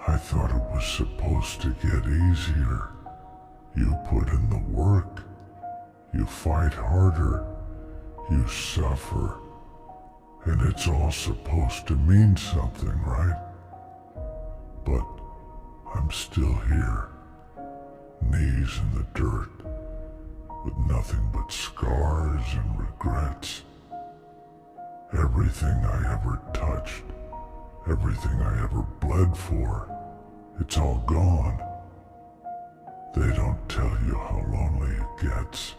I thought it was supposed to get easier. You put in the work. You fight harder. You suffer. And it's all supposed to mean something, right? But I'm still here, knees in the dirt, with nothing but scars and regrets. Everything I ever touched, everything I ever bled for, it's all gone. They don't tell you how lonely it gets,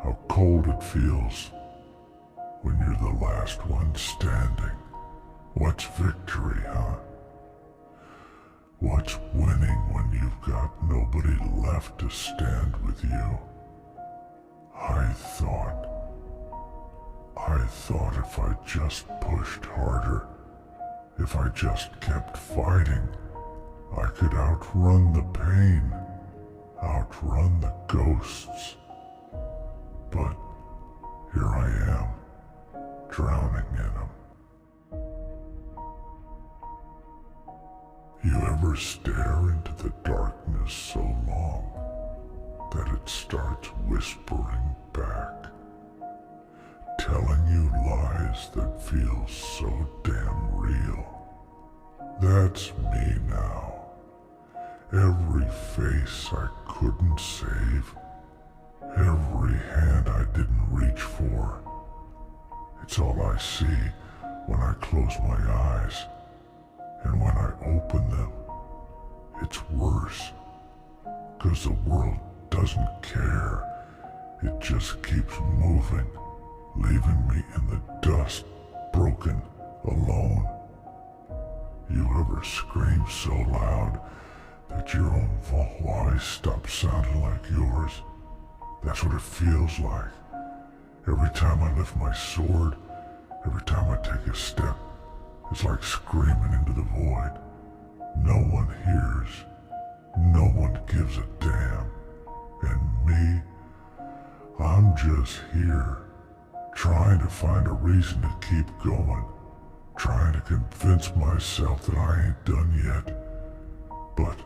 how cold it feels when you're the last one standing. What's victory, huh? What's winning when you've got nobody left to stand with you? I thought if I just pushed harder, if I just kept fighting, I could outrun the pain, outrun the ghosts. But here I am, drowning in them. You ever stare into the darkness so long that it starts whispering back, telling you lies that feel so damn real? That's me now. Every face I couldn't save, every hand I didn't reach for, it's all I see when I close my eyes. And when I open them, it's worse. 'Cause the world doesn't care. It just keeps moving, leaving me in the dust, broken, alone. You ever scream so loud that your own voice stops sounding like yours? That's what it feels like. Every time I lift my sword, every time I take a step, it's like screaming into the void. No one hears. No one gives a damn. And me, I'm just here, trying to find a reason to keep going, trying to convince myself that I ain't done yet. But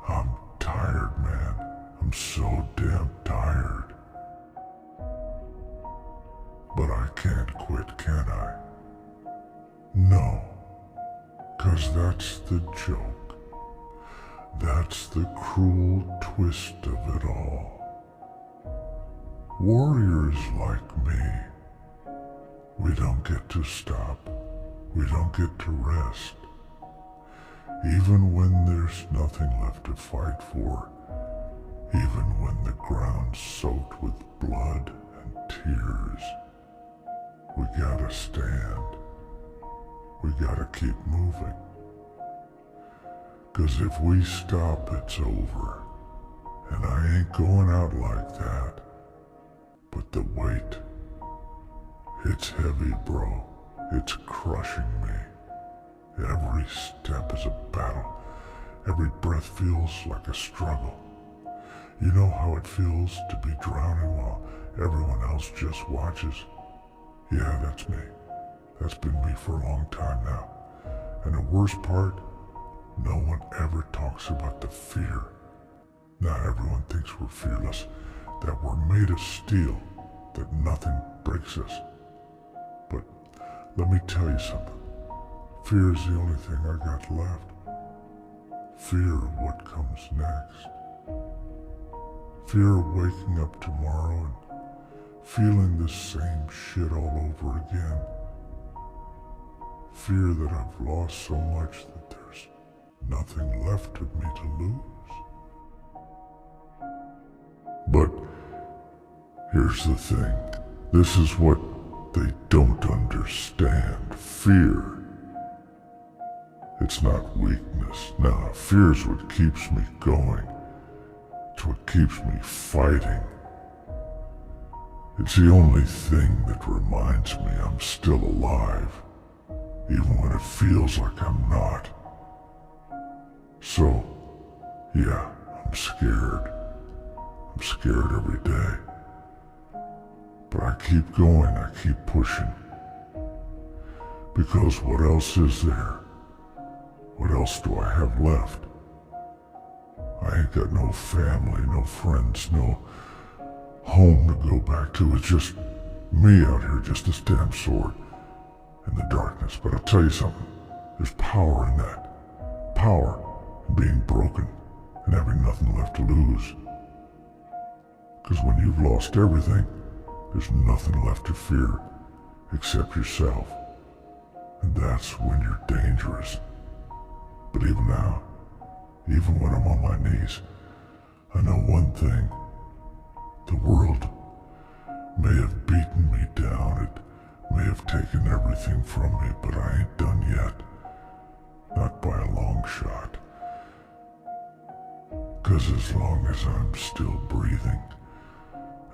I'm tired, man. I'm so damn tired. But I can't quit, can I? No, 'cause that's the joke. That's the cruel twist of it all. Warriors like me, we don't get to stop. We don't get to rest. Even when there's nothing left to fight for, even when the ground's soaked with blood and tears, we gotta stand. We gotta keep moving. 'Cause if we stop, it's over. And I ain't going out like that. But the weight, it's heavy, bro. It's crushing me. Every step is a battle. Every breath feels like a struggle. You know how it feels to be drowning while everyone else just watches? Yeah, that's me. That's been me for a long time now. And the worst part, no one ever talks about the fear. Not everyone thinks we're fearless, that we're made of steel, that nothing breaks us. But let me tell you something. Fear is the only thing I got left. Fear of what comes next. Fear of waking up tomorrow and feeling the same shit all over again. Fear that I've lost so much that there's nothing left of me to lose. But here's the thing. This is what they don't understand. Fear. It's not weakness. No, fear's what keeps me going. It's what keeps me fighting. It's the only thing that reminds me I'm still alive, even when it feels like I'm not. So, yeah, I'm scared. I'm scared every day. But I keep going, I keep pushing. Because what else is there? What else do I have left? I ain't got no family, no friends, no home to go back to. It's just me out here, just this damn sword in the darkness. But I'll tell you something, there's power in that. Power in being broken and having nothing left to lose. Because when you've lost everything, there's nothing left to fear except yourself. And that's when you're dangerous. But even now, even when I'm on my knees, I know one thing. The world may have beaten me down, it may have taken everything from me, but I ain't done yet. Not by a long shot. 'Cause as long as I'm still breathing,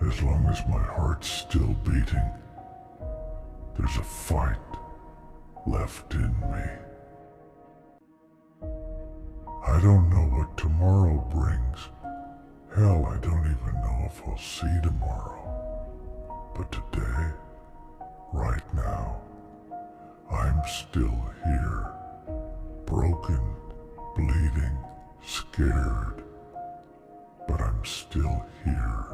as long as my heart's still beating, there's a fight left in me. I don't know what tomorrow brings. Hell, I don't even know if I'll see tomorrow. But today, right now, I'm still here. Broken, bleeding, scared. But I'm still here.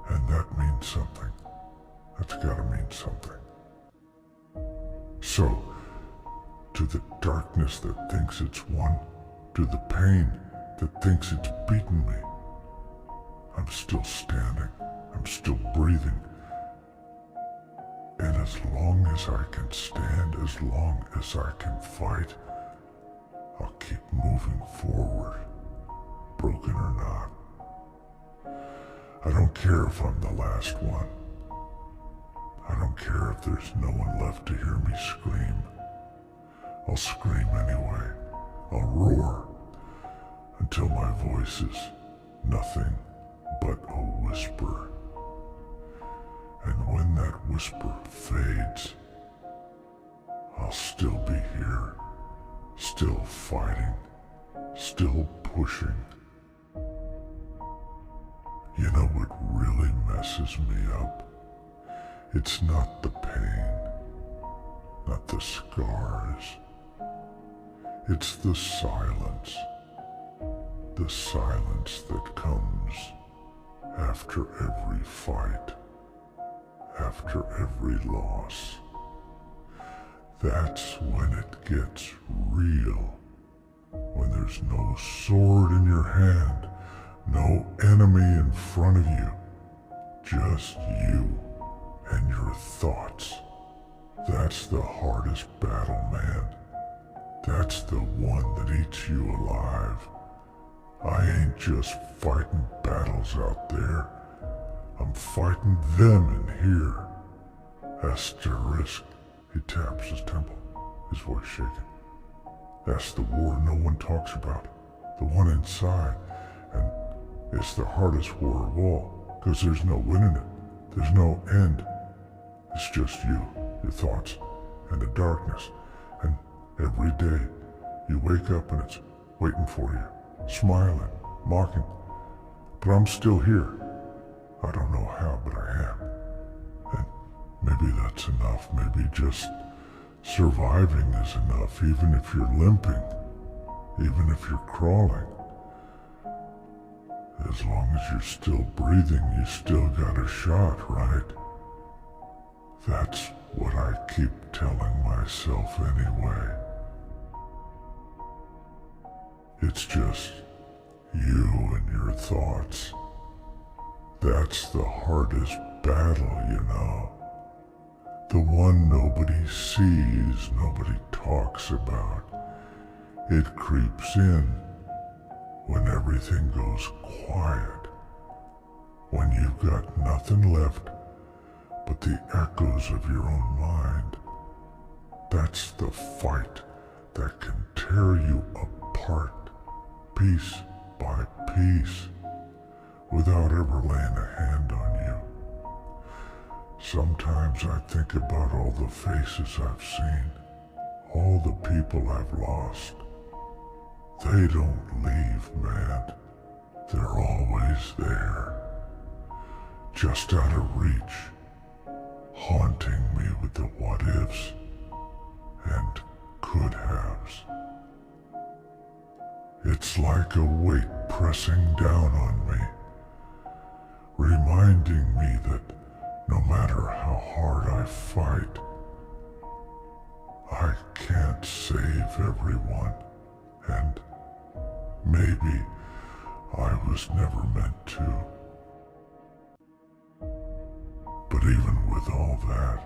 And that means something. That's gotta mean something. So, to the darkness that thinks it's won, to the pain that thinks it's beaten me, I'm still standing. I'm still breathing. And as long as I can stand, as long as I can fight, I'll keep moving forward, broken or not. I don't care if I'm the last one. I don't care if there's no one left to hear me scream. I'll scream anyway. I'll roar until my voice is nothing but a whisper. And when that whisper fades, I'll still be here, still fighting, still pushing. You know what really messes me up? It's not the pain, not the scars. It's the silence that comes after every fight, after every loss. That's when it gets real, when there's no sword in your hand, no enemy in front of you, just you and your thoughts. That's the hardest battle, man. That's the one that eats you alive. I ain't just fighting battles out there. I'm fighting them in here. Asterisk. He taps his temple, his voice shaking. That's the war no one talks about. The one inside. And it's the hardest war of all, because there's no winning it. There's no end. It's just you, your thoughts, and the darkness. And every day, you wake up and it's waiting for you, smiling, mocking. But I'm still here. I don't know how, but I am. And maybe that's enough. Maybe just surviving is enough, even if you're limping, even if you're crawling. As long as you're still breathing, you still got a shot, right? That's what I keep telling myself anyway. It's just you and your thoughts. That's the hardest battle, you know. The one nobody sees, nobody talks about. It creeps in when everything goes quiet. When you've got nothing left but the echoes of your own mind. That's the fight that can tear you apart, piece by piece, without ever laying a hand on you. Sometimes I think about all the faces I've seen, all the people I've lost. They don't leave, man. They're always there, just out of reach, haunting me with the what-ifs, and could-haves. It's like a weight pressing down on me, reminding me that no matter how hard I fight, I can't save everyone, and maybe I was never meant to. But even with all that,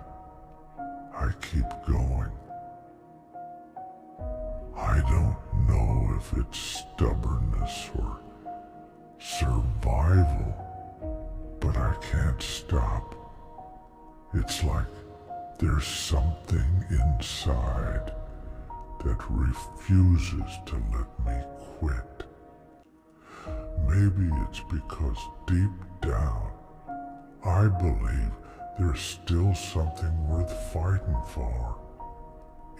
I keep going. I don't know if it's stubbornness or survival, but I can't stop. It's like there's something inside that refuses to let me quit. Maybe it's because deep down, I believe there's still something worth fighting for.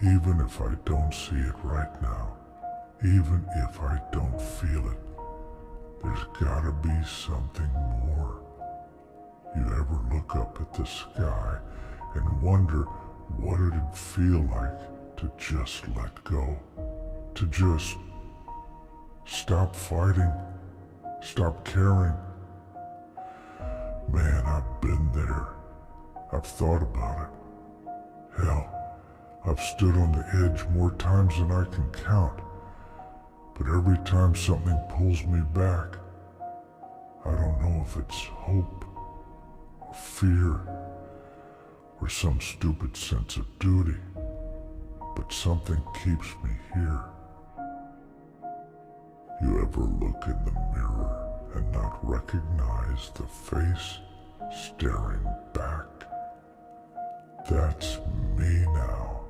Even if I don't see it right now, even if I don't feel it, there's gotta be something more. You ever look up at the sky and wonder what it'd feel like to just let go? To just stop fighting, stop caring? Man, I've been there. I've thought about it. Hell, I've stood on the edge more times than I can count. But every time something pulls me back, I don't know if it's hope, or fear, or some stupid sense of duty, but something keeps me here. You ever look in the mirror and not recognize the face staring back? That's me now.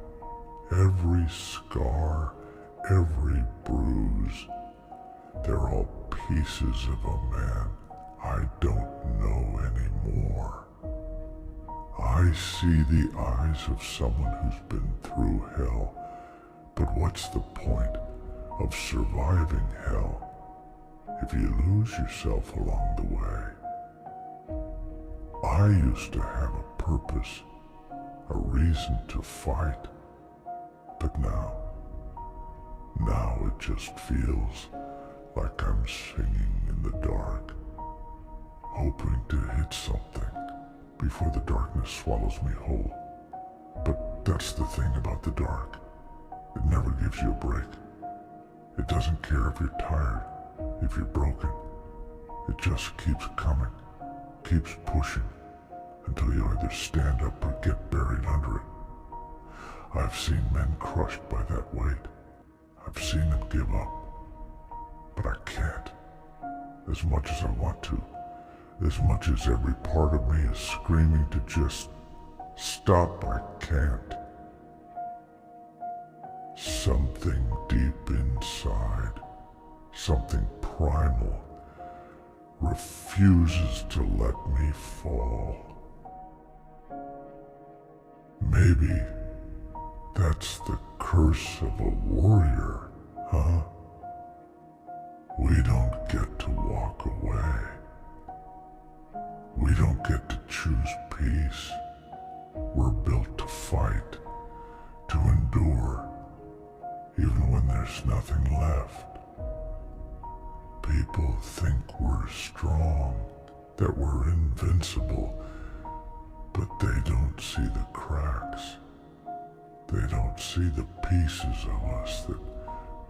Every scar, every bruise, they're all pieces of a man I don't know anymore. I see the eyes of someone who's been through hell, but what's the point of surviving hell if you lose yourself along the way? I used to have a purpose, a reason to fight, but now it just feels like I'm singing in the dark, hoping to hit something before the darkness swallows me whole. But that's the thing about the dark. It never gives you a break. It doesn't care if you're tired, if you're broken. It just keeps coming, keeps pushing, until you either stand up or get buried under it. I've seen men crushed by that weight. I've seen them give up. But I can't. As much as I want to. As much as every part of me is screaming to just stop, I can't. Something deep inside, something primal, refuses to let me fall. Maybe that's the curse of a warrior, huh? We don't get to walk away. We don't get to choose peace. We're built to fight, to endure, even when there's nothing left. People think we're strong, that we're invincible, but they don't see the cracks. They don't see the pieces of us that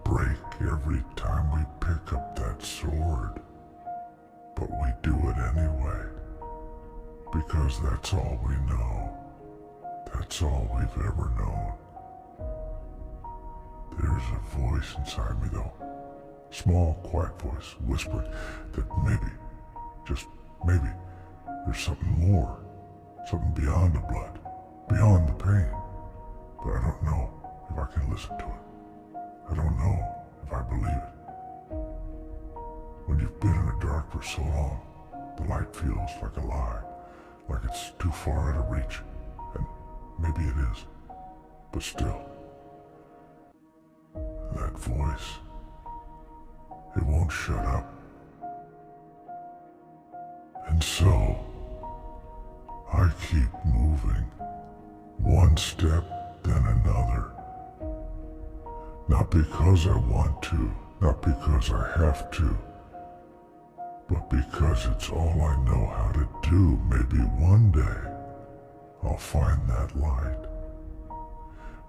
break every time we pick up that sword. But we do it anyway, because that's all we know. That's all we've ever known. There's a voice inside me though, small, quiet voice, whispering that maybe, just maybe, there's something more, something beyond the blood, beyond the pain. But I don't know if I can listen to it. I don't know if I believe it. When you've been in the dark for so long, the light feels like a lie, like it's too far out of reach, and maybe it is, but still, that voice, it won't shut up. And so, I keep moving, one step then another, Not because I want to, not because I have to, but because it's all I know how to do. Maybe one day I'll find that light.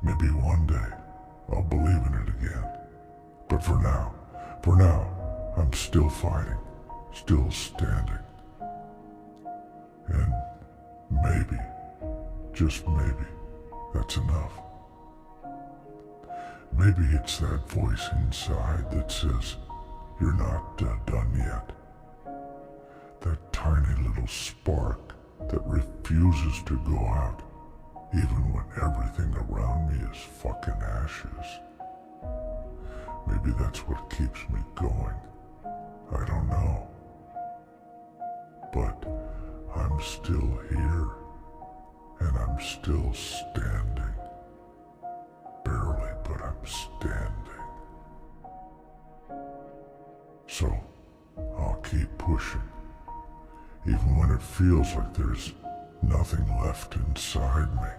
Maybe one day I'll believe in it again. But for now, I'm still fighting, still standing. And maybe, just maybe, that's enough. Maybe it's that voice inside that says, you're not done yet. That tiny little spark that refuses to go out, even when everything around me is fucking ashes. Maybe that's what keeps me going. I don't know. But I'm still here, and I'm still standing. Barely, but I'm standing. So, I'll keep pushing, even when it feels like there's nothing left inside me.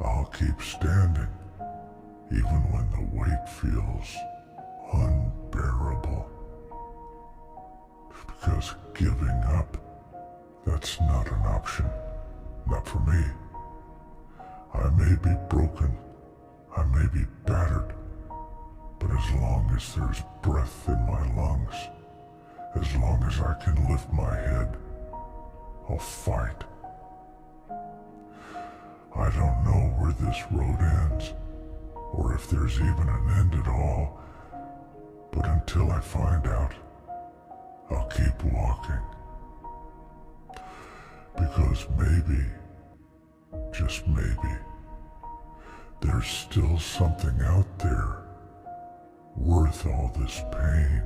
I'll keep standing, even when the weight feels unbearable. Because giving up, that's not an option. Not for me. I may be broken, I may be battered, but as long as there's breath in my lungs, as long as I can lift my head, I'll fight. I don't know where this road ends, or if there's even an end at all, but until I find out, I'll keep walking. Because maybe, just maybe, there's still something out there worth all this pain.